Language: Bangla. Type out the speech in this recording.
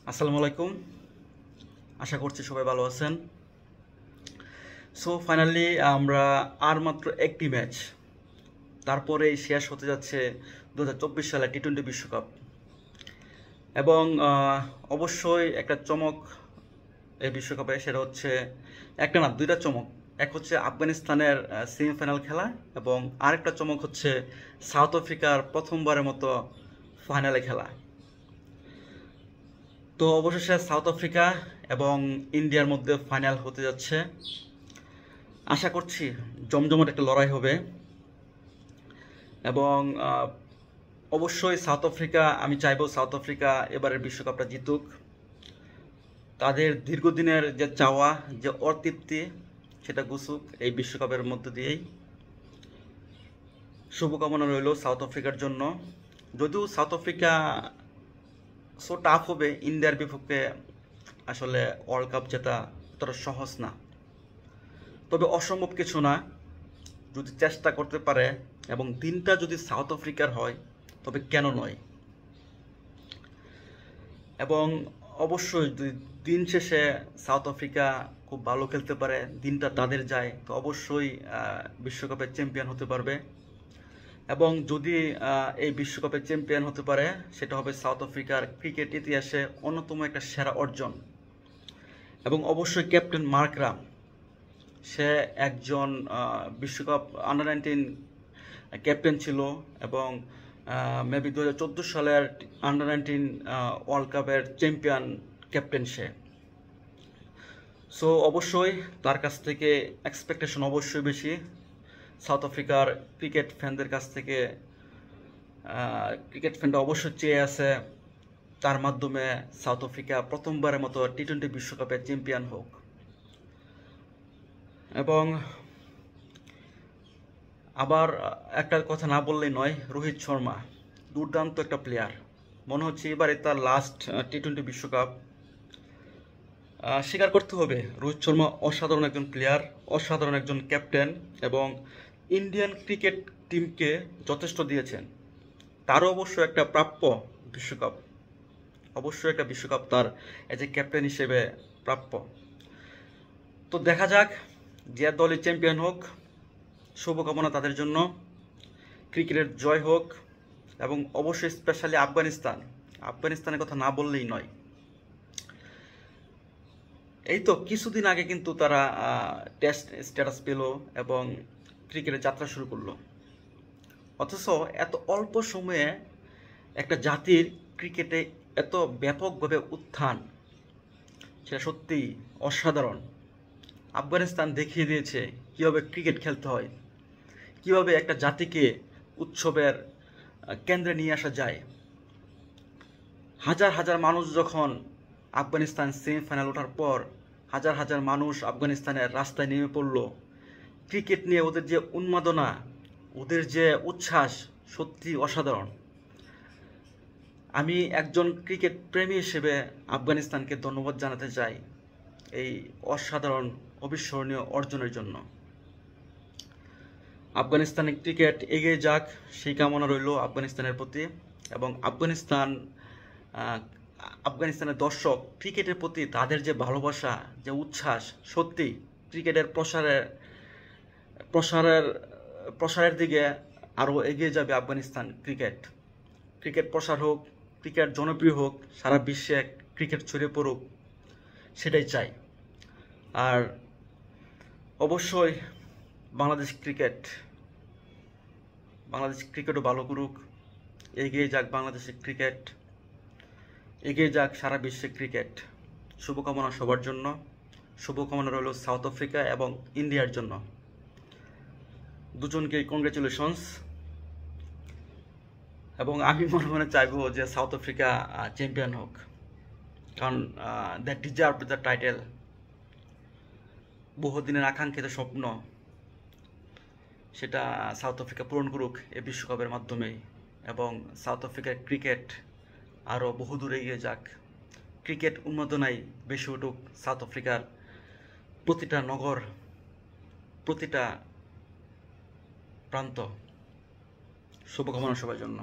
আসসালামু আলাইকুম। আশা করছি সবাই ভালো আছেন। সো ফাইনালি আমরা আর মাত্র একটি ম্যাচ, তারপরেই শেষ হতে যাচ্ছে 2024 সালে টি-20 বিশ্বকাপ। এবং অবশ্যই একটা চমক এই বিশ্বকাপে, সেটা হচ্ছে একটা না দুইটা চমক। এক হচ্ছে আফগানিস্তানের সেমিফাইনাল খেলা, এবং আরেকটা চমক হচ্ছে সাউথ আফ্রিকার প্রথমবারের মতো ফাইনালে খেলা। তো অবশেষে সাউথ আফ্রিকা এবং ইন্ডিয়ার মধ্যে ফাইনাল হতে যাচ্ছে। আশা করছি জমজমাট একটা লড়াই হবে। এবং অবশ্যই সাউথ আফ্রিকা, আমি চাইবো সাউথ আফ্রিকা এবারের বিশ্বকাপটা জিতুক। তাদের দীর্ঘদিনের যে চাওয়া, যে অতৃপ্তি, সেটা গুছুক এই বিশ্বকাপের মধ্য দিয়েই। শুভকামনা রইল সাউথ আফ্রিকার জন্য। যদিও সাউথ আফ্রিকা সো টাফ হবে, ইন্ডিয়ার বিপক্ষে আসলে ওয়ার্ল্ড কাপ জেতা অতটা সহজ না। তবে অসম্ভব কিছু না, যদি চেষ্টা করতে পারে এবং দিনটা যদি সাউথ আফ্রিকার হয় তবে কেন নয়। এবং অবশ্যই যদি দিন শেষে সাউথ আফ্রিকা খুব ভালো খেলতে পারে, দিনটা তাদের যায়, তো অবশ্যই বিশ্বকাপের চ্যাম্পিয়ন হতে পারবে। এবং যদি এই বিশ্বকাপের চ্যাম্পিয়ন হতে পারে, সেটা হবে সাউথ আফ্রিকার ক্রিকেট ইতিহাসে অন্যতম একটা সেরা অর্জন। এবং অবশ্যই ক্যাপ্টেন মার্করাম, সে একজন বিশ্বকাপ আন্ডার-19 ক্যাপ্টেন ছিল, এবং মেবি 2014 সালের আন্ডার-19 ওয়ার্ল্ড কাপের চ্যাম্পিয়ন ক্যাপ্টেন সে। সো অবশ্যই তার কাছ থেকে এক্সপেকটেশন অবশ্যই বেশি। সাউথ আফ্রিকার ক্রিকেট ফ্যানদের কাছ থেকে ক্রিকেট ফ্যানরা অবশ্যই চেয়ে আছে তার মাধ্যমে সাউথ আফ্রিকা প্রথমবারের মতো টি-20 বিশ্বকাপের চ্যাম্পিয়ন হোক। এবং আবার একটা কথা না বললেই নয়, রোহিত শর্মা দুর্দান্ত একটা প্লেয়ার। মনে হচ্ছে এবারে তার লাস্ট টি-20 বিশ্বকাপ। স্বীকার করতে হবে, রোহিত শর্মা অসাধারণ একজন প্লেয়ার, অসাধারণ একজন ক্যাপ্টেন, এবং ইন্ডিয়ান ক্রিকেট টিমকে যথেষ্ট দিয়েছেন। তারও অবশ্য একটা প্রাপ্য বিশ্বকাপ, অবশ্যই একটা বিশ্বকাপ তার এজ এ ক্যাপ্টেন হিসেবে প্রাপ্য। তো দেখা যাক যে দলই চ্যাম্পিয়ন হোক, শুভকামনা তাদের জন্য। ক্রিকেটের জয় হোক। এবং অবশ্যই স্পেশালি আফগানিস্তানের কথা না বললেই নয়। এই তো কিছুদিন আগে কিন্তু তারা টেস্ট স্ট্যাটাস পেল এবং ক্রিকেটের যাত্রা শুরু করলো। অথচ এত অল্প সময়ে একটা জাতির ক্রিকেটে এত ব্যাপকভাবে উত্থান, সেটা সত্যিই অসাধারণ। আফগানিস্তান দেখিয়ে দিয়েছে কীভাবে ক্রিকেট খেলতে হয়, কীভাবে একটা জাতিকে উৎসবের কেন্দ্রে নিয়ে আসা যায়। হাজার হাজার মানুষ যখন আফগানিস্তান সেমিফাইনাল ওঠার পর হাজার হাজার মানুষ আফগানিস্তানের রাস্তায় নেমে পড়ল, ক্রিকেট নিয়ে ওদের যে উন্মাদনা, ওদের যে উচ্ছ্বাস, সত্যি অসাধারণ। আমি একজন ক্রিকেট প্রেমী হিসেবে আফগানিস্তানকে ধন্যবাদ জানাতে চাই এই অসাধারণ অবিস্মরণীয় অর্জনের জন্য। আফগানিস্তানের ক্রিকেট এগিয়ে যাক, সেই কামনা রইল আফগানিস্তানের প্রতি। এবং আফগানিস্তানের দর্শক ক্রিকেটের প্রতি তাদের যে ভালোবাসা, যে উচ্ছ্বাস, সত্যি ক্রিকেটের প্রসারের দিকে আরও এগিয়ে যাবে আফগানিস্তান। ক্রিকেট প্রসার হোক, ক্রিকেট জনপ্রিয় হোক, সারা বিশ্বে ক্রিকেট ছড়িয়ে পড়ুক, সেটাই চাই। আর অবশ্যই বাংলাদেশ ক্রিকেটও ভালো করুক, এগিয়ে যাক বাংলাদেশের ক্রিকেট, এগিয়ে যাক সারা বিশ্বে ক্রিকেট। শুভকামনা সবার জন্য। শুভকামনা রইল সাউথ আফ্রিকা এবং ইন্ডিয়ার জন্য। দুজনকেই কংগ্রেচুলেশনস। এবং আমি মনে মনে চাইবো যে সাউথ আফ্রিকা চ্যাম্পিয়ন হোক, কারণ দ্য ডিজার্ভ দ্য টাইটেল। বহুদিনের আকাঙ্ক্ষিত স্বপ্ন, সেটা সাউথ আফ্রিকা পূরণ করুক এই বিশ্বকাপের মাধ্যমেই। এবং সাউথ আফ্রিকার ক্রিকেট আরও বহুদূর এগিয়ে যাক, ক্রিকেট উন্মাদনায় বেশি উঠুক সাউথ আফ্রিকার প্রতিটা নগর, প্রতিটা প্রান্ত। শুভকামনা সবার জন্য।